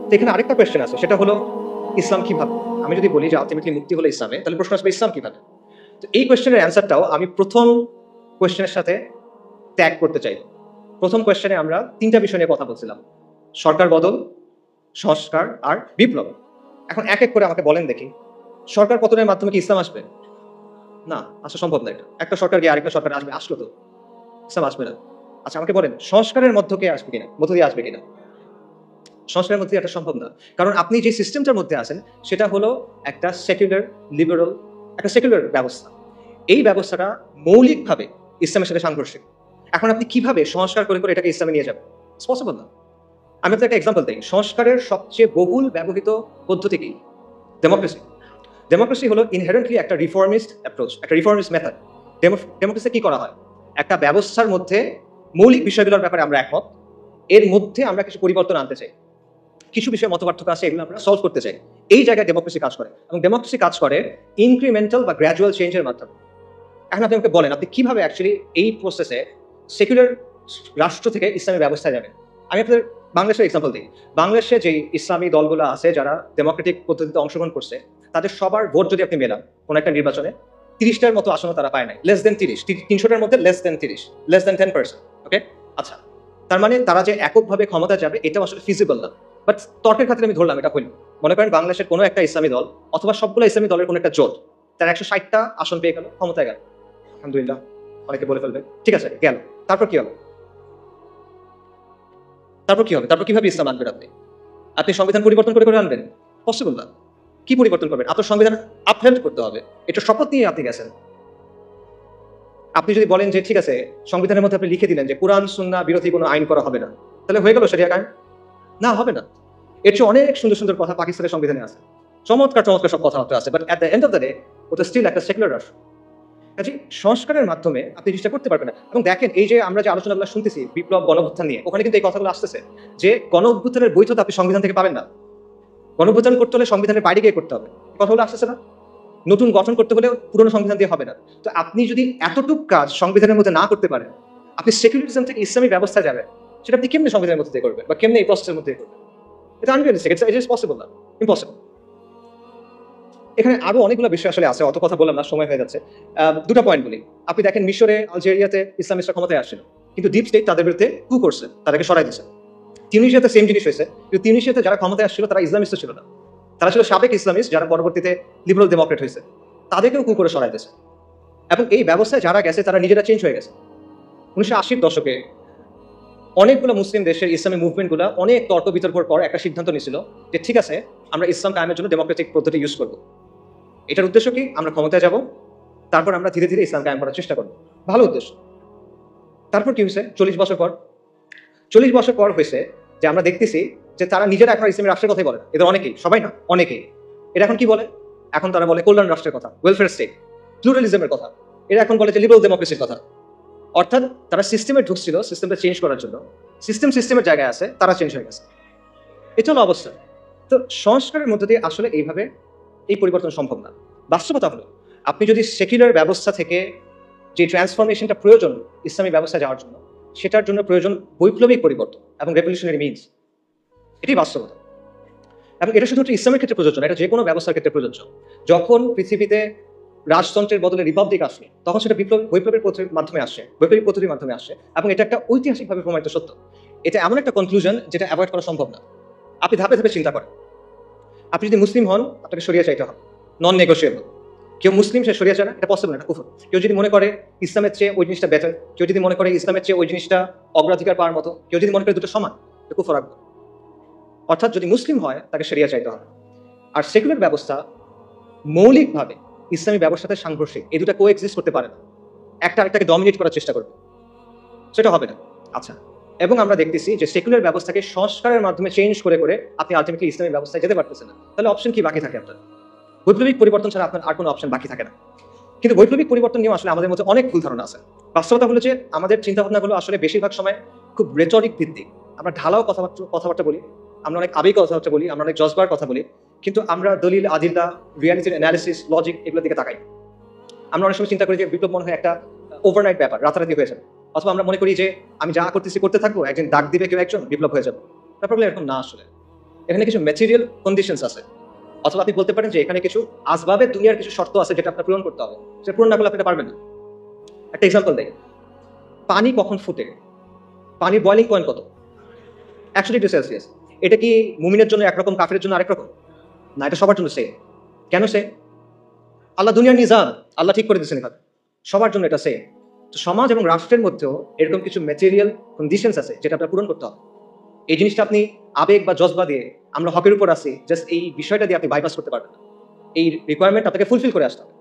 তো এখানে আরেকটা কোয়েশ্চেন আছে, সেটা হলো ইসলাম কিভাবে? আমি যদি বলি যে আলটিমেটলি মুক্তি হলো ইসলামে, তাহলে প্রশ্ন আসবে ইসলাম কিভাবে? তো এই কোয়েশ্চেনের অ্যান্সারটাও আমি প্রথম কোয়েশ্চেনের সাথে ট্যাগ করতে চাই। প্রথম কোয়েশ্চেনে আমরা ৩টা বিষয় নিয়ে কথা বলছিলাম। সরকার বদল, সংস্কার আর বিপ্লব। এখন এক এক করে আমাকে বলেন দেখি, সরকার পতনের মাধ্যমে কি ইসলাম আসবে? না, আসা সম্ভব না এটা। একটা সরকার গিয়ে আরেকটা সরকার আসবে, আসলো তো। ইসলাম আসবে না। আচ্ছা আমাকে বলেন, সংস্কারের মধ্য দিয়ে আসবে কিনা? সংস্কারের মধ্যে এটা সম্ভব না। কারণ আপনি যে সিস্টেমটার মধ্যে আছেন সেটা হলো একটা সেকুলার, লিবারাল একটা সেকুলার ব্যবস্থা। এই ব্যবস্থাটা মৌলিকভাবে ইসলামের সাথে সাংঘর্ষিক। এখন আপনি কিভাবে সংস্কার করে এটাকে ইসলামে নিয়ে যাবেন? ইটস পসিবল না। আমি আপনাকে একটা এক্সাম্পল দেই। সংস্কারের সবচেয়ে বহুল ব্যবহৃত পদ্ধতি কি? ডেমোক্রেসি। ডেমোক্রেসি হলো ইনহেরেন্টলি একটা রিফর্মিস্ট অ্যাপ্রোচ, একটা রিফর্মিস্ট মেথড। ডেমোক্রেসি কি করা হয়? একটা ব্যবস্থার মধ্যে মৌলিক বিষয়গুলোর ব্যাপারে আমরা একমত। এর মধ্যে আমরা কিছু পরিবর্তন আনতে চাই। কিছু বিষয়ে মতপার্থক্য আছে, এগুলো আমরা সলভ করতে চাই। এই জায়গায় ডেমোক্রেসি কাজ করে, এবং ডেমোক্রেসি কাজ করে ইনক্রিমেন্টাল বা গ্র্যাজুয়াল চেঞ্জের মাধ্যমে। এখন আপনি আমাকে বলেন, আপনি কিভাবে অ্যাকচুয়ালি এই প্রসেসে সেকুলার রাষ্ট্র থেকে ইসলামী ব্যবস্থায় যাবেন? আমি আপনাদের বাংলাদেশের এক্সাম্পল দিই। বাংলাদেশে যে ইসলামী দলগুলো আছে যারা ডেমোক্রেটিক পদ্ধতিতে অংশগ্রহণ করছে, তাদের সবার ভোট যদি আপনি মেলান কোনো একটা নির্বাচনে, 30টার মতো আসনও তারা পায় নাই। লেস দেন 30, 300টার মধ্যে লেস দেন 30, লেস দেন 10%। ওকে, আচ্ছা, তার মানে তারা যে এককভাবে ক্ষমতা যাবে এটাও আসলে ফিজিবল না। বাট তর্কের খাতিরে আমি ধরলাম এটা হইল। মনে করেন বাংলাদেশের কোনো একটা ইসলামী দল অথবা সবগুলো ইসলামী দলের কোনো একটা জোট, তার 160টা আসন পেয়ে গেল, ক্ষমতায় গেল। আলহামদুলিল্লাহ, অনেকে বলে ফেলবে ঠিক আছে গেল, তারপর কি হবে? তারপর কিভাবে ইসলাম আনবেন? আপনি সংবিধান পরিবর্তন করে আনবেন? পসিবল না। কি পরিবর্তন করবেন? আপনার সংবিধান আপহেল্ড করতে হবে। এটা শপথ নিয়ে আপনি গেছেন। আপনি যদি বলেন যে ঠিক আছে, সংবিধানের মধ্যে আপনি লিখে দিলেন যে কোরআন সুন্নাহ বিরোধী কোনো আইন করা হবে না, তাহলে হয়ে গেল শরিয়া আইন? না, হবে না। এর চেয়ে অনেক সুন্দর সুন্দর কথা পাকিস্তানের সংবিধানে আছে, চমৎকার চমৎকার সব কথাবার্তা আছে, but at the end of the day ওটা স্টিল একটা সেকুলার রাষ্ট্র। কাজে সংস্কারের মাধ্যমে আপনি জিনিসটা করতে পারবেন না। এবং দেখেন, এই যে আমরা যে আলোচনাগুলো শুনতেছি বিপ্লব, গণঅভ্যুত্থান নিয়ে, ওখানে কিন্তু এই কথাগুলো আসতেছে যে গণঅভ্যুত্থানের বৈধতা আপনি সংবিধান থেকে পাবেন না। গণঅভ্যুত্থান করতে হলে সংবিধানের বাইরে গিয়ে করতে হবে। কথাগুলো আসতেছে না? নতুন গঠন করতে হলে পুরনো সংবিধান দিয়ে হবে না। তো আপনি যদি এতটুক কাজ সংবিধানের মধ্যে না করতে পারেন, আপনি সেকুলারিজম থেকে ইসলামী ব্যবস্থায় যাবেন, সেটা আপনি কেমনে সংবিধানের মধ্যে দিয়ে করবেন বা কেমনে এই প্রসেসের মধ্যে করবেন? এটা আনরিয়ালিস্টিক, ইট ইজ পসিবল না, ইম্পসিবল। এখানে আরো অনেকগুলো বিষয় আসলে আছে, অত কথা বললাম না, সময় হয়ে যাচ্ছে। দুটো পয়েন্ট বলি। আপনি দেখেন মিশরে, আলজেরিয়াতে ইসলামিস্টরা ক্ষমতায় আসছিল, কিন্তু ডিপ স্টেট তাদের বিরুদ্ধে কু করছে, তাদেরকে সরাই দিচ্ছে। তিউনিসিয়াতে সেম জিনিস হয়েছে, কিন্তু তিউনিসিয়াতে যারা ক্ষমতায় আসছিল তারা ইসলামিস্ট ছিল না, তারা ছিল সাবেক ইসলামিস্ট যারা পরবর্তীতে লিবারাল ডেমোক্রেট হয়েছে, তাদেরকেও কু করে সরাই দিয়েছে। এবং এই ব্যবস্থায় যারা গেছে তারা নিজেরা চেঞ্জ হয়ে গেছে। 1980-র দশকে অনেকগুলো মুসলিম দেশের ইসলামী মুভমেন্টগুলো অনেক তর্ক বিতর্কের পর একটা সিদ্ধান্ত নিয়েছিল যে ঠিক আছে, আমরা ইসলাম কায়েমের জন্য ডেমোক্রেটিক পদ্ধতি ইউজ করবো। এটার উদ্দেশ্য কি? আমরা ক্ষমতায় যাব, তারপর আমরা ধীরে ধীরে ইসলাম কায়েম করার চেষ্টা করবো। ভালো উদ্দেশ্য। তারপর কি হয়েছে? 40 বছর পর হয়েছে যে আমরা দেখতেছি যে তারা নিজেরা এখন ইসলামী রাষ্ট্রের কথাই বলে না। এদের অনেকেই, সবাই না, অনেকেই। এটা এখন কি বলে? এখন তারা বলে কল্যাণ রাষ্ট্রের কথা, ওয়েলফেয়ার স্টেট, প্লুরালিজমের কথা। এরা এখন বলে যে লিবারাল ডেমোক্রেসির কথা। অর্থাৎ তারা সিস্টেমে ঢুকছিল সিস্টেমটা চেঞ্জ করার জন্য, সিস্টেমের জায়গায় আছে, তারা চেঞ্জ হয়ে গেছে। এটা হলো অবস্থা। তো সংস্কারের মধ্য দিয়ে আসলে এইভাবে এই পরিবর্তন সম্ভব না। বাস্তবতা হলো, আপনি যদি সেকুলার ব্যবস্থা থেকে যে ট্রান্সফরমেশনটা প্রয়োজন ইসলামী ব্যবস্থা যাওয়ার জন্য, সেটার জন্য প্রয়োজন বৈপ্লবিক পরিবর্তন এবং রেভলিউশনারি মিনস। এটাই বাস্তবতা। এবং এটা শুধুমাত্র ইসলামের ক্ষেত্রে প্রযোজ্য না, এটা যে কোনো ব্যবস্থার ক্ষেত্রে প্রযোজ্য। যখন পৃথিবীতে রাজতন্ত্রের বদলে রিপাবলিক আসে, তখন সেটা বৈপ্লবিক পদ্ধতির মাধ্যমে আসে, বৈপ্লবিক পদ্ধতির মাধ্যমে আসে, এবং এটা একটা ঐতিহাসিকভাবে প্রমাণিত সত্য। এটা এমন একটা কনক্লুশন যেটা অ্যাভয়েড করা সম্ভব না। আপনি ধাপে ধাপে চিন্তা করেন। আপনি যদি মুসলিম হন, আপনাকে শরিয়া চাইতে হবে, নন নেগোশিয়েবল। কেউ মুসলিম, সে শরিয়া চায় না, এটা পসিবল না, এটা কুফর। কেউ যদি মনে করে ইসলামের চেয়ে ওই জিনিসটা বেটার, কেউ যদি মনে করে ইসলামের চেয়ে ওই জিনিসটা অগ্রাধিকার পাওয়ার মতো, কেউ যদি মনে করে দুটো সমান, এটা কুফর আকবর। অর্থাৎ যদি মুসলিম হয় তাকে শরিয়া চাইতে হবে। আর সেকুলার ব্যবস্থা মৌলিকভাবে ইসলামী ব্যবস্থার সাথে সাংঘর্ষিক, এই দুটা কো এক্সিস্ট করতে পারে না। একটা আরেকটাকে ডমিনেট করার চেষ্টা করবে, সেটা হবে না। আচ্ছা, এবং আমরা দেখতেছি যে সেকুলার ব্যবস্থাকে সংস্কারের মাধ্যমে চেঞ্জ করে আপনি আলটিমেটলি ইসলামী ব্যবস্থায় যেতে পারতেছেন না। তাহলে অপশন কি বাকি থাকে আপনার? বৈপ্লবিক পরিবর্তন ছাড়া আপনার আর কোনো অপশন বাকি থাকে না। কিন্তু বৈপ্লবিক পরিবর্তন নিয়েও আসলে আমাদের মধ্যে অনেক ভুল ধারণা আছে। বাস্তবতা হলো যে আমাদের চিন্তাভাবনাগুলো আসলে বেশিরভাগ সময় খুব রেটরিক ভিত্তিক। আমরা ঢালাও কথাবার্তা বলি, আমরা অনেক আবেগ কথাবার্তা বলি, আমরা অনেক জজবার কথা বলি, কিন্তু আমরা দলিল, আদিল্লা, রিয়ালিটির অ্যানালিসিস, লজিক এগুলোর দিকে তাকাই। আমরা অনেক সময় চিন্তা করি যে বিপ্লব মনে হয় একটা ওভারনাইট ব্যাপার, রাতারাতি হয়ে যাবে। অথবা আমরা মনে করি যে আমি যা করতেছি করতে থাকবো, একদিন ডাক দিবে কেউ একজন, বিপ্লব হয়ে যাবে। ব্যাপারগুলো এরকম না আসলে। এখানে কিছু ম্যাটেরিয়াল কন্ডিশনস আছে, অথবা আপনি বলতে পারেন যে এখানে কিছু আসবাবের দুনিয়ার কিছু শর্ত আছে যেটা আপনার পূরণ করতে হবে, সেটা পূরণ না করলে আপনি এটা পারবেন না। একটা এক্সাম্পল দেয়, পানি কখন ফুটে, পানির বয়লিং পয়েন্ট কত? 100°C। এটা কি মুমিনের জন্য একরকম, কাফেরের জন্য আরেক রকম? না, এটা সবার জন্য সেম। কেন সেম? আল্লাহ দুনিয়ার নিজাম আল্লাহ ঠিক করে দিচ্ছেন এখানে, সবার জন্য এটা সেম। তো সমাজ এবং রাষ্ট্রের মধ্যেও এরকম কিছু ম্যাটেরিয়াল কন্ডিশনস আছে যেটা আপনার পূরণ করতে হবে। এই জিনিসটা আপনি আবেগ বা জজবা দিয়ে, আমরা হকের উপর আছি, জাস্ট এই বিষয়টা দিয়ে আপনি বাইপাস করতে পারবেন না। এই রিকোয়ারমেন্ট আপনাকে ফুলফিল করে আসতে হবে।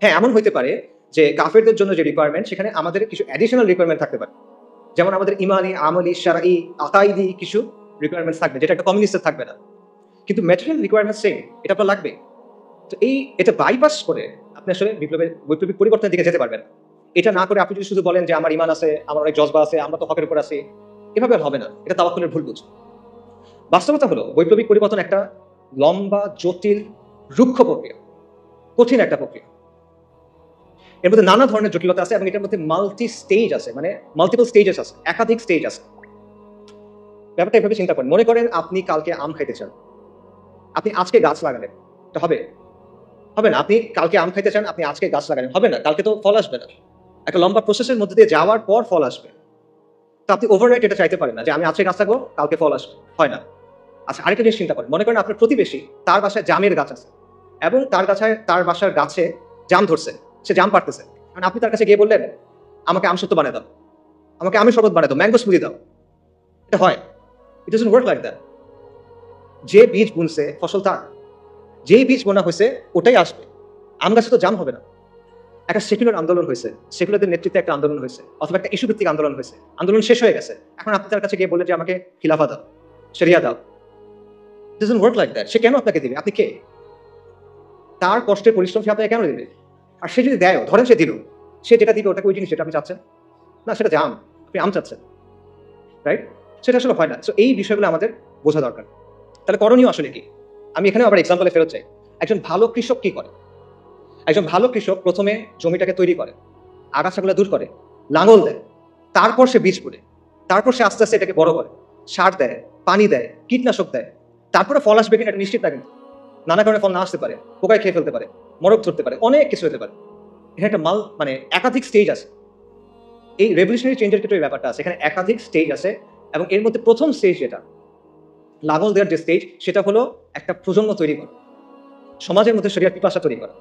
হ্যাঁ, এমন হইতে পারে যে কাফেরদের জন্য যে রিকোয়ারমেন্ট, সেখানে আমাদের কিছু অ্যাডিশনাল রিকোয়ারমেন্ট থাকতে পারে, যেমন আমাদের ইমানি, আমলি, শারঈ, আকাইদি কিছু রিকোয়ারমেন্টস থাকবে যেটা একটা কমিউনিস্টের থাকবে না, কিন্তু ম্যাটেরিয়াল রিকোয়ারমেন্ট সেম, এটা আপনার লাগবে। তো এটা বাইপাস করে আপনি আসলে বৈপ্লবিক পরিবর্তনের দিকে যেতে পারবেন। এটা না করে আপনি যদি শুধু বলেন যে আমার ইমান আছে, আমার অনেক জজবা আছে, আমরা তো হকের উপর আছি, এভাবে আর হবে না। এটা তাওয়াক্কুলের ভুল বুঝ। বাস্তবতা হলো বৈপ্লবিক পরিবর্তন একটা লম্বা, জটিল, রুক্ষ প্রক্রিয়া, কঠিন একটা প্রক্রিয়া। এর মধ্যে নানা ধরনের জটিলতা আছে এবং এটার মধ্যে মাল্টি স্টেজ আছে, মানে মাল্টিপল স্টেজেস আছে, একাধিক স্টেজ আছে। ব্যাপারটা এভাবে চিন্তা করেন, মনে করেন আপনি কালকে আম খাইতে চান, আপনি আজকে গাছ লাগালেন, এটা হবে? হবে না। আপনি কালকে আম খাইতে চান, আপনি আজকে গাছ লাগালেন, হবে না, কালকে তো ফল আসবে না। একটা লম্বা প্রসেসের মধ্যে দিয়ে যাওয়ার পর ফল আসবে। তো আপনি ওভারনাইট এটা চাইতে পারেন না যে আমি আজকে গাছ লাগাবো, কালকে ফল আসবে, হয় না। আচ্ছা, আরেকটা জিনিস চিন্তা করেন, মনে করেন আপনার প্রতিবেশী, তার বাসায় জামের গাছ আছে এবং তার বাসার গাছে জাম ধরছে, সে জাম পারতেছে। কারণ আপনি তার কাছে গিয়ে বললেন আমাকে আমসত্ব বানিয়ে দাও, আমাকে আমের শরবত বানিয়ে দাও, ম্যাঙ্গো স্মুদি দাও, এটা হয়? ইট ডাজন্ট ওয়ার্ক লাইক দ্যাট। যে বীজ বুনছে ফসল তার, যেই বীজ বোনা হয়েছে ওটাই আসবে। আম গাছে তো জাম হবে না। একটা সেকুলার আন্দোলন হয়েছে, সেকুলারদের নেতৃত্বে একটা আন্দোলন হয়েছে, অথবা একটা ইস্যু ভিত্তিক আন্দোলন হয়েছে, আন্দোলন শেষ হয়ে গেছে, এখন আপনি তার কাছে গিয়ে বললেন যে আমাকে খিলাফা দাও, শরিয়া দাও। It doesn't work like that. সে কেন আপনাকে দিবে? আপনি কে? তার কষ্টের পরিশ্রম সে আপনাকে কেন দিবে? আর সে যদি দেয়, ধরেন সে দিল, সে যেটা দিবে ওটাকে ওই জিনিস যেটা আপনি চাচ্ছেন না, সেটা জাম, আপনি আম চাচ্ছেন, রাইট? সেটা আসলে হয় না। সো এই বিষয়গুলো আমাদের বোঝা দরকার। তাহলে করণীয় আসলে কি? আমি এখানে আবার এক্সাম্পলে ফেরত চাই। একজন ভালো কৃষক কি করে? একজন ভালো কৃষক প্রথমে জমিটাকে তৈরি করে, আগাছাগুলো দূর করে, লাঙল দেয়, তারপর সে বীজ বুনে, তারপর সে আস্তে আস্তে এটাকে বড় করে, সার দেয়, পানি দেয়, কীটনাশক দেয়, তারপরে ফল আসবে কিনা এটা নিশ্চিত না, কিন্তু নানা কারণে ফল না আসতে পারে, পোকায় খেয়ে ফেলতে পারে, মরক ধরতে পারে, অনেক কিছু হতে পারে। এখানে একটা মানে একাধিক স্টেজ আছে। এই রেভলিউশনারি চেঞ্জের ক্ষেত্রে এই ব্যাপারটা আছে, এখানে একাধিক স্টেজ আছে। এবং এর মধ্যে প্রথম স্টেজ যেটা, লাঙল দেওয়ার যে স্টেজ, সেটা হলো একটা প্রজন্ম তৈরি করা, সমাজের মধ্যে শরিয়ার পিপাসা তৈরি করা,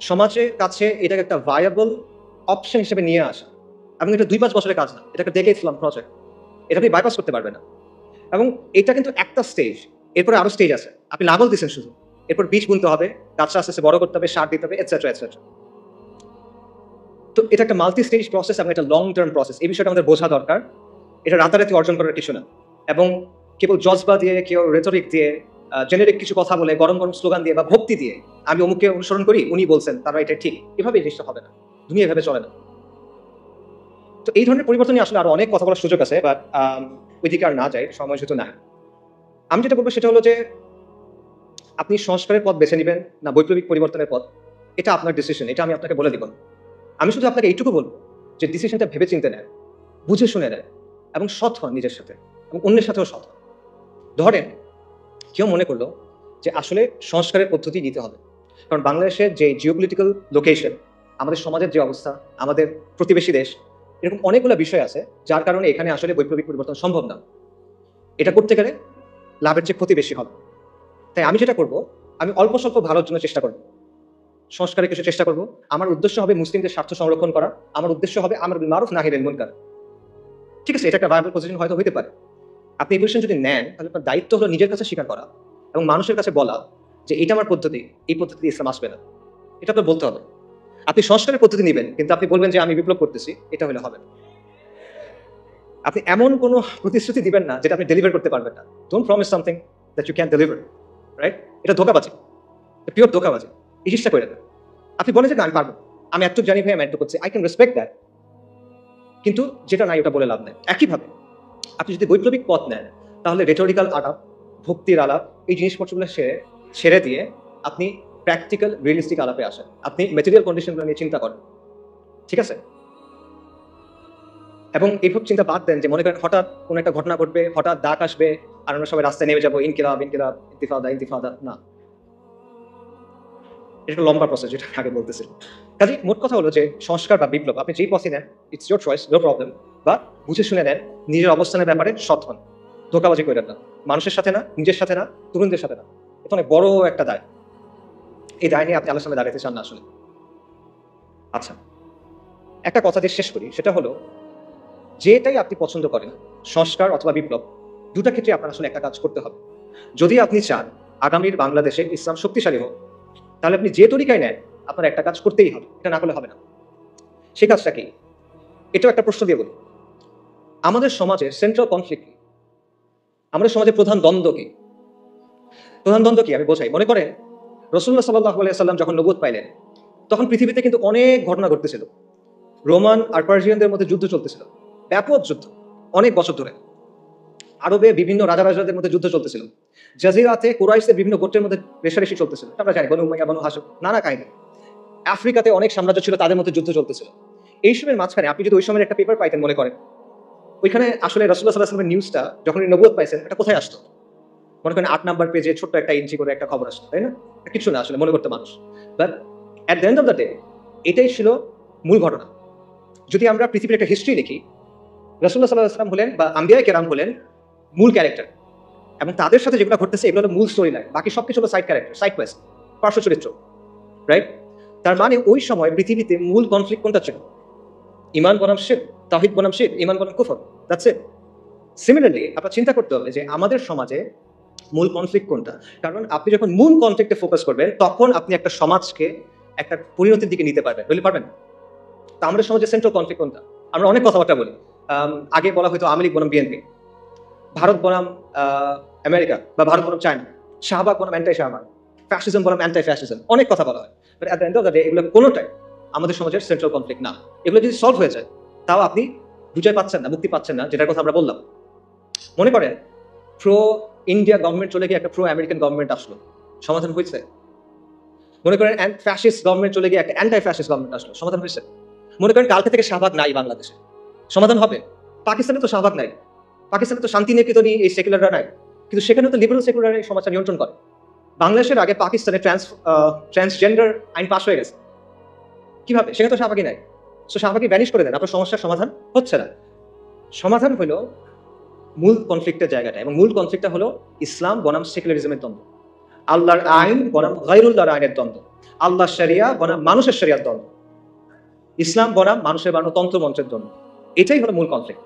সমাজের কাছে এটাকে একটা ভায়াবল অপশন হিসেবে নিয়ে আসা। এবং এটা 2-5 বছরের কাজ না, এটা একটা ডেকেডস লং প্রজেক্ট, এটা আপনি বাইপাস করতে পারবেন না। এবং এটা কিন্তু একটা স্টেজ, এরপরে আরো স্টেজ আছে। আপনি লাঙল দিচ্ছেন শুধু, এরপর বীজ বুনতে হবে, গাছটা আস্তে আস্তে বড় করতে হবে, সার দিতে হবে, এটসেট্রা এটসেট্রা। তো এটা একটা মাল্টি স্টেজ প্রসেস এবং এটা লং টার্ম প্রসেস। এই বিষয়টা আমাদের বোঝা দরকার। এটা রাতারাতি অর্জন করার কিছু না। এবং কেবল জজবা দিয়ে, কেউ রেটরিক দিয়ে, জেনেরিক কিছু কথা বলে, গরম গরম স্লোগান দিয়ে বা ভক্তি দিয়ে আমি অমুককে অনুসরণ করি, উনি বলছেন তারা এটা ঠিক, এভাবে এই জিনিসটা হবে না। দুনিয়া এভাবে চলে না। তো এই ধরনের পরিবর্তন নিয়ে আসলে আরো অনেক কথা বলার সুযোগ আছে, বাট ওইদিকে আর না যাই, সময় যেহেতু নাই। আমি যেটা বলবো সেটা হলো যে আপনি সংস্কারের পথ বেছে নেবেন না বৈপ্লবিক পরিবর্তনের পথ, এটা আপনার ডিসিশন, এটা আমি আপনাকে বলে দিব না। আমি শুধু আপনাকে এইটুকু বলবো যে ডিসিশনটা ভেবে চিন্তে নেন, বুঝে শুনে নেন, এবং সৎ হন নিজের সাথে এবং অন্যের সাথেও সৎ হন। ধরেন কেউ মনে করলো যে আসলে সংস্কারের পদ্ধতি নিতে হবে, কারণ বাংলাদেশের যে জিওপলিটিক্যাল লোকেশন, আমাদের সমাজের যে অবস্থা, আমাদের প্রতিবেশী দেশ, এরকম অনেকগুলো বিষয় আছে যার কারণে এখানে আসলে বৈপ্লবিক পরিবর্তন সম্ভব না। এটা করতে গেলে লাভের চেয়ে ক্ষতি বেশি হবে। তাই আমি যেটা করব, আমি অল্প স্বল্প ভালোর জন্য চেষ্টা করব, সংস্কারের কিছু চেষ্টা করব। আমার উদ্দেশ্য হবে মুসলিমদের স্বার্থ সংরক্ষণ করা, আমার উদ্দেশ্য হবে আমর বিল মারুফ নাহি আনিল মুনকার। ঠিক আছে, এটা একটা ভায়াবল পজিশন হয়তো হতে পারে। আপনি এই পজিশন যদি নেন, তাহলে আপনার দায়িত্ব হলো নিজের কাছে স্বীকার করা এবং মানুষের কাছে বলা যে এটা আমার পদ্ধতি, এই পদ্ধতি ইসলাম আসবে না, এটা আপনার বলতে হবে। আপনি সংস্কারের পদ্ধতি নেবেন কিন্তু আপনি বলবেন যে আমি বিপ্লব করতেছি, এটা হলে হবে না। আপনি এমন কোনো প্রতিশ্রুতি দিবেন না যেটা আপনি ডেলিভার করতে পারবেন না। Don't promise something that you can deliver, right? এটা ধোঁকাবাজি, পিওর ধোঁকাবাজি। এই জিনিসটা করে দেন। আপনি বলেন যে না আমি পারবো, আমি এতটুকু জানি ভাই, আমি এতটুকু করছি, আই ক্যান রেসপেক্ট দ্যাট, কিন্তু যেটা নাই ওটা বলে লাভ নেই। একইভাবে আপনি যদি বৈপ্লবিক পথ নেন, তাহলে রেটোরিক্যাল আলাপ, ভক্তির আলাপ, এই জিনিসপত্রগুলো ছেড়ে দিয়ে আপনি প্র্যাকটিক্যাল রিয়েলিস্টিক আলাপে আসেন। আপনি ম্যাটেরিয়াল কন্ডিশনগুলো নিয়ে চিন্তা করেন, ঠিক আছে? এবং এইসব চিন্তা বাদ দেন যে মনে করেন হঠাৎ কোনো একটা ঘটনা ঘটবে, হঠাৎ ডাক আসবে আর আমরা সবাই রাস্তায় নেমে যাবো, ইনকিলাব ইনকিলাব, ইন্তিফাদা ইন্তিফাদা। না, এটা একটা লম্বা প্রসেস, যেটা আগে বলতেছিলাম। কাজে মোট কথা হলো যে সংস্কার বা বিপ্লব আপনি যেই পথে নেন, it's your choice, no problem. বা বুঝে শুনে নেন, নিজের অবস্থানের ব্যাপারে সৎ হন, ধোকাবাজি করেন না, মানুষের সাথে না, নিজের সাথে না, তরুণদের সাথে না। এটা অনেক বড় একটা দায়। এই দায় নিয়ে আপনি আল্লাহর সামনে দাঁড়াতে চান না আসলে। আচ্ছা, একটা কথা দিয়ে শেষ করি, সেটা হলো যেটাই আপনি পছন্দ করেন, সংস্কার অথবা বিপ্লব, দুটা ক্ষেত্রে আপনার আসলে একটা কাজ করতে হবে। যদি আপনি চান আগামীর বাংলাদেশে ইসলাম শক্তিশালী হোক, তাহলে আপনি যে তরিকায় নেন আপনার একটা কাজ করতেই হবে, এটা না করলে হবে না। সেই কাজটা কি? এটাও একটা প্রশ্ন দিয়ে বলি। আমাদের সমাজের সেন্ট্রাল কনফ্লিক্ট কি? আমাদের সমাজের প্রধান দ্বন্দ্ব কি? প্রধান দ্বন্দ্ব কি আমি বোঝাই। মনে করেন রাসূলুল্লাহ সাল্লাল্লাহু আলাইহি সাল্লাম যখন নবুয়ত পাইলেন, তখন পৃথিবীতে কিন্তু অনেক ঘটনা ঘটতেছিল। রোমান আর পার্সিয়ানদের মধ্যে যুদ্ধ চলতেছিল, ব্যাপক যুদ্ধ, অনেক বছর ধরে। আরবে বিভিন্ন রাজাদের মধ্যে যুদ্ধ চলতেছিল। জাজিরাতে কুরাইশদের বিভিন্ন গোত্রের মধ্যে রেষারেষি চলতেছিল, আমরা জানি, বনু উমাইয়া, বনু হাশম, নানা কাহিনী। আফ্রিকাতে অনেক সাম্রাজ্য ছিল, তাদের মধ্যে যুদ্ধ চলতেছিল। এই সময়ের মাঝখানে আপনি যদি ওই সময়ের একটা পেপার পাইতেন, মনে করেন ওইখানে আসলে রাসূলুল্লাহ সাল্লাল্লাহু আলাইহি ওয়াসাল্লামের নিউজটা যখন নবুয়ত পাইছেন, এটা কোথায় আসতো? মনে করেন 8 নাম্বার পেজে ছোট্ট একটা ইঞ্চি করে একটা খবর আসতো, তাই না? কিছু না আসলে মনে করতে মানুষ। But at the end of the day এটাই ছিল মূল ঘটনা। যদি আমরা পৃথিবীর একটা হিস্ট্রি দেখি, রাসূলুল্লাহ সাল্লাল্লাহু আলাইহি ওয়াসাল্লাম হলেন বা আম্বিয়ায়ে কেরাম হলেন মূল ক্যারেক্টার, এবং তাদের সাথে যেগুলো ঘটতেছে এগুলো হলো মূল স্টোরি লাইন, বাকি সবকিছু হলো সাইড ক্যারেক্টার, সাইড কোয়েস্ট, পার্শ্ব চরিত্র, রাইট? তার মানে ওই সময় পৃথিবীতে মূল কনফ্লিক্ট কোনটা ছিল? ঈমান বনাম শিরক, তাওহীদ বনাম শিরক, ঈমান বনাম কুফর, দ্যাটস ইট। সিমিলারলি আপনার চিন্তা করতে হবে যে আমাদের সমাজে মূল কনফ্লিক্ট কোনটা। কারণ আপনি যখন মূল কনফ্লিক্টে ফোকাস করবেন, তখন আপনি একটা সমাজকে একটা পরিণতির দিকে নিতে পারবেন, বলে পারবেন। তা আমাদের সমাজে সেন্ট্রাল কনফ্লিক্ট কোনটা? আমরা অনেক কথাবার্তা বলি। আগে বলা হয়তো আওয়ামী লীগ বনাম বিএনপি, ভারত বনাম আমেরিকা বা ভারত বনাম চায়না, শাহবাগ বনাম অ্যান্টাই শাহবাগ, ফ্যাসিজম বনাম অ্যান্টাই ফ্যাসিজম, অনেক কথা বলা হয়। But at the end of the day এগুলো কোনোটাই আমাদের সমাজের সেন্ট্রাল কনফ্লিক্ট না। এগুলো যদি সলভ হয়ে যায়, তাও আপনি বিজয় পাচ্ছেন না, মুক্তি পাচ্ছেন না, যেটার কথা আমরা বললাম। মনে করেন প্রো ইন্ডিয়া গভর্নমেন্ট চলে গিয়ে একটা প্রো আমেরিকান গভর্নমেন্ট আসলো, সমাধান হয়েছে? মনে করেন ফ্যাসিস্ট গভর্নমেন্ট চলে গিয়ে একটা অ্যান্টাই ফ্যাসিস্ট গভর্নমেন্ট আসলো, সমাধান হয়েছে? মনে করেন কালকে থেকে শাহবাগ নাই বাংলাদেশে, সমাধান হবে? পাকিস্তানে তো শাহবাগ নাই, পাকিস্তানে তো শান্তি নিকেতনই এই সেকুলাররা নাই, কিন্তু সেখানে তো লিবারেল সেকুলার এই সমাজটা নিয়ন্ত্রণ করে। বাংলাদেশের আগে পাকিস্তানে ট্রান্সজেন্ডার আইন পাস হয়ে গেছে, কিভাবে? সেখানে তো শাহবাগই নাই। সো শাহবাগই ব্যানিশ করে দেন, আপনার সমস্যার সমাধান হচ্ছে না। সমাধান হলো মূল কনফ্লিক্টের জায়গাটা, এবং মূল কনফ্লিক্টটা হলো ইসলাম বনাম সেকুলারিজমের দ্বন্দ্ব, আল্লাহর আইন বনাম গায়রুল্লাহর আইনের দ্বন্দ্ব, আল্লাহর শরিয়া বনাম মানুষের শরিয়ার দ্বন্দ্ব, ইসলাম বনাম মানুষের বানানো তন্ত্র মন্ত্রের দ্বন্দ্ব। এটাই হলো মূল কনফ্লিক্ট।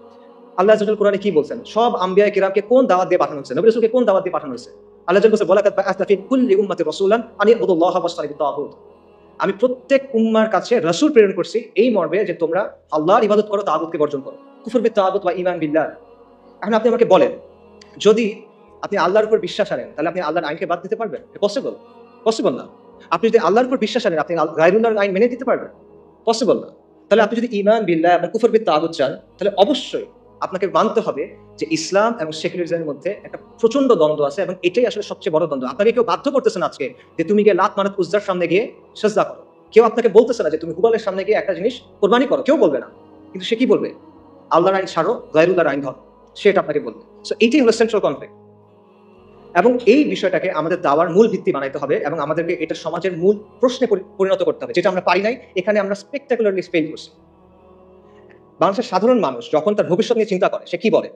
আল্লাহ আযza ওয়াজাল কোরআনে কি বলছেন? সব আম্বিয়া কিরামকে কোন দাওয়াত দিয়ে পাঠানো হয়েছে? নবী রাসূলকে কোন দাওয়াত দিয়ে পাঠানো হয়েছে? আল্লাহ বলছে ওয়ালাকাদ বাআসনা ফি কুল্লি উম্মাতির রাসূলান আন ইবুদুল্লাহা ওয়াসতানিবুত তাগুত। আমি প্রত্যেক উম্মার কাছে রাসূল প্রেরণ করছি এই মর্মে যে তোমরা আল্লাহর ইবাদত করো, তাগুতকে বর্জন করো। কুফর বিত তাগুত ওয়া ঈমান বিল্লাহ। এখন আপনি আমাকে বলেন, যদি আপনি আল্লাহর উপর বিশ্বাস আনেন, তাহলে আপনি আল্লাহর আইনকে বাদ দিতে পারবেন? পসিবল? পসিবল না। আপনি যদি আল্লাহর উপর বিশ্বাস আনেন, আপনি গায়রুল্লাহর আইন মেনে দিতে পারবেন? পসিবল না। তাহলে আপনি যদি ঈমান বিল্লাহ এবং কুফর বিত তাগুত চান, তাহলে অবশ্যই আপনাকে মানতে হবে যে ইসলাম এবং সেকুলারিজমের মধ্যে একটা প্রচন্ড দ্বন্দ্ব আছে, এবং এটাই আসলে সবচেয়ে বড় দ্বন্দ্ব। আপনাকে কেউ বাধ্য করতেছেন আজকে যে তুমি গিয়ে লাত মানাত উজ্জার সামনে গিয়ে সিজদা করো, কেউ আপনাকে বলতেছে না যে তুমি হুবালের সামনে গিয়ে একটা জিনিস কোরবানি করো, কেউ বলবে না। কিন্তু সে কি বলবে? আল্লাহর আইন ছাড়ো, গায়রুল্লাহর আইন ধরো, সেটা আপনাকে বলবে। সো এইটাই হলো সেন্ট্রাল কনফ্লিক্ট, এবং এই বিষয়টাকে আমাদের দাওয়ার মূল ভিত্তি বানাইতে হবে, এবং আমাদেরকে এটা সমাজের মূল প্রশ্নে পরিণত করতে হবে, যেটা আমরা পারি নাই। এখানে আমরা স্পেকটাকুলারলি ফেল করছি। বাংলাদেশের সাধারণ মানুষ যখন তার ভবিষ্যৎ নিয়ে চিন্তা করে, সে কি বলে?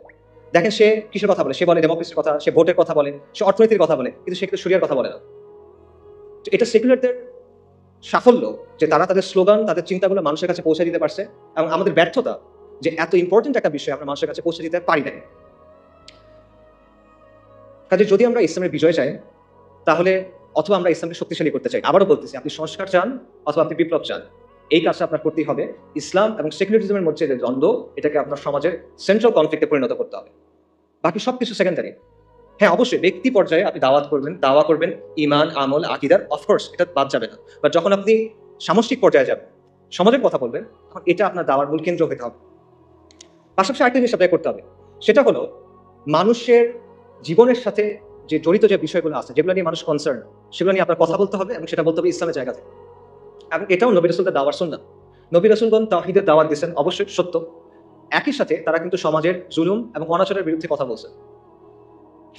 দেখেন, সে কিসের কথা বলে? সে বলে ডেমোক্রেসির কথা, সে ভোটের কথা বলে, সে অর্থনীতির কথা বলে, কিন্তু সে কিন্তু শরিয়ার কথা বলে না। এটা সেকুলারদের সাফল্য যে তারা তাদের স্লোগান, তাদের চিন্তাগুলো মানুষের কাছে পৌঁছে দিতে পারছে, এবং আমাদের ব্যর্থতা যে এত ইম্পর্টেন্ট একটা বিষয় আমরা মানুষের কাছে পৌঁছে দিতে পারি নাই। কাজে যদি আমরা ইসলামের বিজয় চাই, তাহলে অথবা আমরা ইসলামকে শক্তিশালী করতে চাই, আবারও বলতেছি, আপনি সংস্কার চান অথবা আপনি বিপ্লব চান, এই কাজটা আপনার করতেই হবে। ইসলাম এবং সেকুলারিজমের মধ্যে যে দ্বন্দ্ব, এটাকে আপনার সমাজের সেন্ট্রাল কনফ্লিক্টে পরিণত করতে হবে। বাকি সবকিছু সেকেন্ডারি। হ্যাঁ, অবশ্যই ব্যক্তি পর্যায়ে আপনি দাওয়া করবেন ঈমান, আমল, আকীদার, অফকোর্স এটা বাদ যাবে না। বাট যখন আপনি সামষ্টিক পর্যায়ে যাবেন, সমাজের কথা বলবেন, তখন এটা আপনার দাওয়ার মূল কেন্দ্র হতে হবে। পাশাপাশি আরেকটা জিনিস আপনাকে করতে হবে, সেটা হলো মানুষের জীবনের সাথে যে জড়িত যে বিষয়গুলো আছে, যেগুলো নিয়ে মানুষ কনসার্ন, সেগুলো নিয়ে আপনার কথা বলতে হবে, এবং সেটা বলতে হবে ইসলামের জায়গা থেকে। এবং এটাও নবী রাসূলদের দাওয়ার সুন্নাহ। নবী রাসূলগণ তাওহীদের দাওয়াত দিয়েছেন, অবশ্যই সত্য। একই সাথে তারা কিন্তু সমাজের জুলুম এবং অনাচারের বিরুদ্ধে কথা বলছে।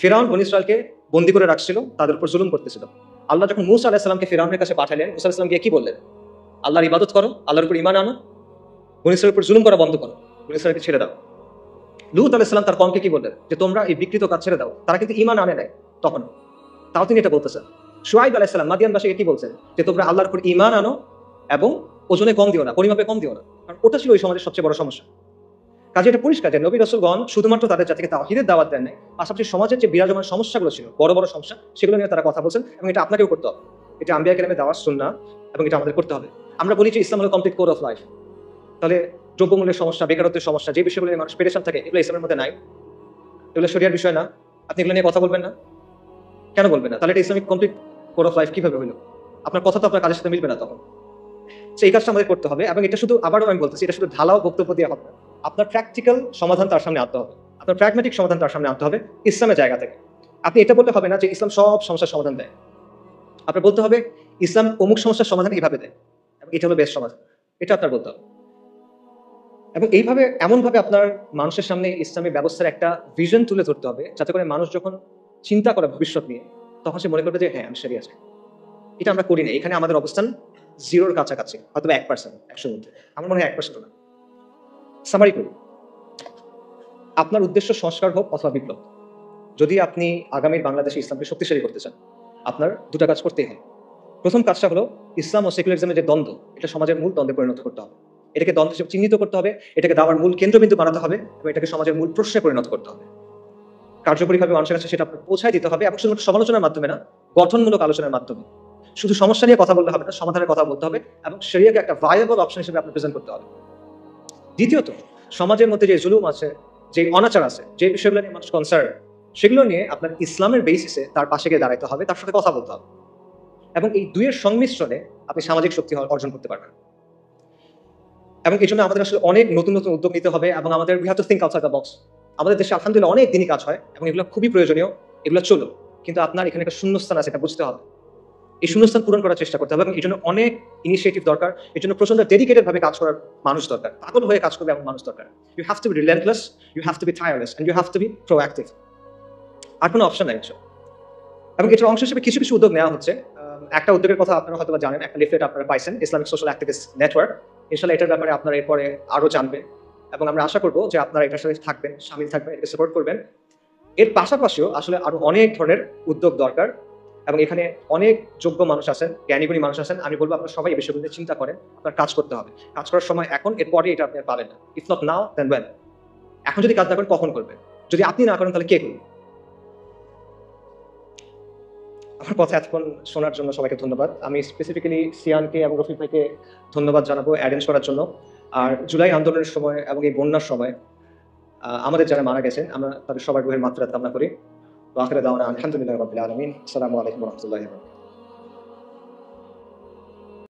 ফিরআউন বনী ইসরাইলকে বন্দী করে রাখছিল, তাদের উপর জুলুম করতেছিল। আল্লাহ যখন মূসা আলাইহিস সালামকে ফিরআউনের কাছে পাঠালেন, মূসা আলাইহিস সালাম গিয়ে কি বললেন? আল্লাহর ইবাদত করো, আল্লাহর উপর ঈমান আনো, বনী ইসরাইলের উপর জুলুম করা বন্ধ করো, বনী ইসরাইলকে ছেড়ে দাও। লূত আলাইহিস সালাম তার কওমকে কি বললেন? যে তোমরা এই বিকৃত কাজ ছেড়ে দাও। তারা কিন্তু ঈমান আনে নাই তখন, তাও তিনি এটা বলতেছেন। শুআয়ব আলাইহিস সালাম মাদিয়ানবাসীকে কি বলছেন? যে তোমরা আল্লাহর উপর ঈমান আনো এবং ওজনে কম দিও না, পরিমাপে কম দিও না, কারণ ওটা ছিল ওই সমাজের সবচেয়ে বড় সমস্যা। কাজে এটা পরিষ্কার যে নবী রাসূলগণ শুধুমাত্র তাদের জাতিকে তাওহীদের দাওয়াত দেন নাই, পাশাপাশি সমাজের যে বিরাজমান সমস্যাগুলো ছিল, বড় বড় সমস্যা, সেগুলো নিয়ে তারা কথা বলছেন, এবং এটা আপনাকেও করতে হবে। এটা আম্বিয়া কেরামের দাওয়াত সুন্নাহ, এবং এটা আমাদের করতে হবে। আমরা বলি যে ইসলাম হলো কমপ্লিট কোড অফ লাইফ। তাহলে দ্রব্যমূল্যের সমস্যা, বেকারত্বের সমস্যা, যে বিষয়গুলো নিয়ে মানুষ পেরেশান থাকে, এগুলো ইসলামের মধ্যে নাই, এগুলো শরিয়ার বিষয় না, আপনি এগুলো নিয়ে কথা বলবেন না? কেন বলবেন না? তাহলে এটা Islamic complete code of life কিভাবে হলো? আপনার কথা তো আপনার কাজের সাথে মিলবে না তখন। সেই কাজটা আমাদের করতে হবে, এবং এটা শুধু, আবারও আমি বলতেছি, এটা শুধু ঢালাও বক্তব্য দিয়ে হবে না। আপনার প্র্যাকটিক্যাল সমাধান তার সামনে আনতে হবে, আপনার প্র্যাগম্যাটিক সমাধান তার সামনে আনতে হবে ইসলামের জায়গা থেকে। আপনি এটা বলতে হবে না যে ইসলাম সব সমস্যার সমাধান দেয়। আপনার বলতে হবে ইসলাম অমুক সমস্যার সমাধান এইভাবে দেয়, এবং এটা হলো বেস্ট সমাধান, এটা আপনার বলতে হবে। এবং এইভাবে, এমনভাবে আপনার মানুষের সামনে ইসলামী ব্যবস্থার একটা ভিশন তুলে ধরতে হবে, যাতে করে মানুষ যখন চিন্তা করে ভবিষ্যৎ নিয়ে, তখন সে মনে করবে যে হ্যাঁ, আমি সেরে আছি। এটা আমরা করি না। এখানে আমাদের অবস্থান জিরোর কাছাকাছি, হয়তো 1%, 100 মধ্যে। আমার মনে হয় 1% না। সামারি করি, আপনার উদ্দেশ্য সংস্কার হোক অথবা বিপ্লব। যদি আপনি আগামীর বাংলাদেশে ইসলামকে শক্তিশালী করতে চান, আপনার দুটা কাজ করতেই হবে। প্রথম কাজটা হলো ইসলাম ও সেকুলারিজমের যে দ্বন্দ্ব, এটা সমাজের মূল দ্বন্দ্বে পরিণত করতে হবে। এটাকে দ্বন্দ্ব হিসেবে চিহ্নিত করতে হবে, এটাকে দাওয়ার মূল কেন্দ্রবিন্দু বানাতে হবে, এবং এটাকে সমাজের মূল প্রশ্নে পরিণত করতে হবে। কার্যকরীভাবে মানুষের কাছে সেটা আপনার পৌঁছায় দিতে হবে, এবং শুধুমাত্র সমালোচনার মাধ্যমে না, গঠনমূলক আলোচনার মাধ্যমে। শুধু সমস্যা নিয়ে কথা বললে হবে না, সমাধানের কথা বলতে হবে, এবং শরিয়াকে একটা ভায়াবল অপশন হিসেবে আপনি প্রেজেন্ট করতে হবে। দ্বিতীয়ত, সমাজের মধ্যে যে জুলুম আছে, যে অনাচার আছে, যে বিষয়গুলো নিয়ে মানুষ কনসার্ন, সেগুলো নিয়ে আপনার ইসলামের বেসিসে তার পাশে গিয়ে দাঁড়াতে হবে, তার সাথে কথা বলতে হবে, এবং এই দুইয়ের সংমিশ্রণে আপনি সামাজিক শক্তি অর্জন করতে পারবেন। এবং এই জন্য আমাদের আসলে অনেক নতুন নতুন উদ্যোগ নিতে হবে, এবং আমাদের we have to think outside the box. আমাদের দেশে আলহামদুলিল্লাহ অনেক দিনই কাজ হয়, এবং এগুলো খুবই প্রয়োজনীয়, এগুলো চলো, কিন্তু আপনার এখানে একটা শূন্যস্থান আছে, এটা বুঝতে হবে। এই শূন্যস্থান পূরণ করার চেষ্টা করতে হবে, এবং এই জন্য অনেক ইনিশিয়েটিভ দরকার, এই জন্য প্রচন্ড ডেডিকেটেড ভাবে কাজ করার মানুষ দরকার, পাগল হয়ে কাজ করবে এমন মানুষ দরকার। You have to be relentless, you have to be tireless, and you have to be proactive. আর কোনো অপশন নাই আসলে। এবং এটার অংশ হিসেবে কিছু কিছু উদ্যোগ নেওয়া হচ্ছে। একটা উদ্যোগের কথা আপনারা হয়তো জানেন, একটা লিফলেট আপনারা পাইছেন, ইসলামিক সোশ্যাল অ্যাক্টিভিস্ট নেটওয়ার্ক। ইনশাআল্লাহ এটার ব্যাপারে আপনারা এরপরে আরো জানবেন, এবং আমরা আশা করবো যে আপনারা এটার সাথে থাকবেন, সামিল থাকবেন, এটাকে সাপোর্ট করবেন। এর পাশাপাশিও আসলে আরো অনেক ধরনের উদ্যোগ দরকার, এবং এখানে অনেক যোগ্য মানুষ আছেন, জ্ঞানীগুণী মানুষ আছেন। আমি বলবো আপনারা সবাই এই বিষয়গুলো চিন্তা করেন, আপনার কাজ করতে হবে। কাজ করার সময় এখন, এরপরে এটা আপনি পাবেন না। If not now then when. এখন যদি কাজ না করেন কখন করবেন? যদি আপনি না করেন তাহলে কে করবে? আমার কথা এতক্ষণ শোনার জন্য সবাইকে ধন্যবাদ। আমি স্পেসিফিক্যালি সিয়ানকে এবং রফিক ভাইকে ধন্যবাদ জানাবো অ্যারেঞ্জ করার জন্য। আর জুলাই আন্দোলনের সময় এবং এই বন্যার সময় আমাদের যারা মারা গেছেন, আমরা তাদের সবার রুহের মাগফিরাত কামনা করি। ওয়া আখিরু দাওয়ানা আলহামদুলিল্লাহি রাব্বিল আলামিন। আসসালামু আলাইকুম ওয়া রাহমাতুল্লাহি ওয়া বারাকাতুহু।